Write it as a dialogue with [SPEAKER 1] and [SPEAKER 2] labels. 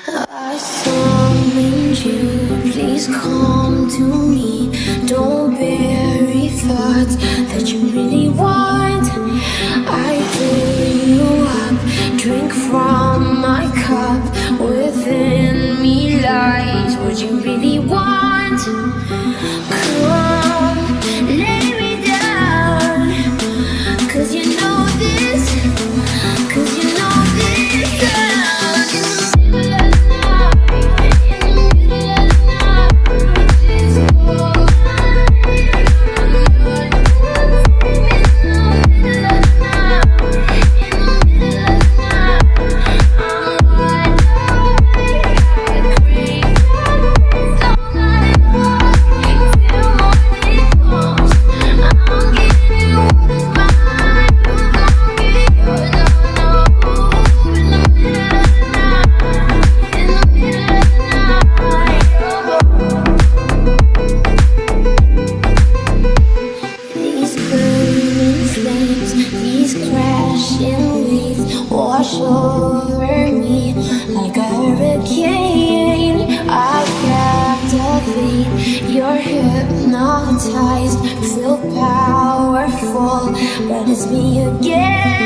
[SPEAKER 1] I summoned you, please come to me. Don't bury thoughts that you really want. I fill you up, drink from my cup. Within me lies what you really want. Come, lay me down, 'cause you know this, 'cause you know this sound. These crashing waves wash over me like a hurricane. I captivate, you're hypnotized, feel powerful, but it's me again.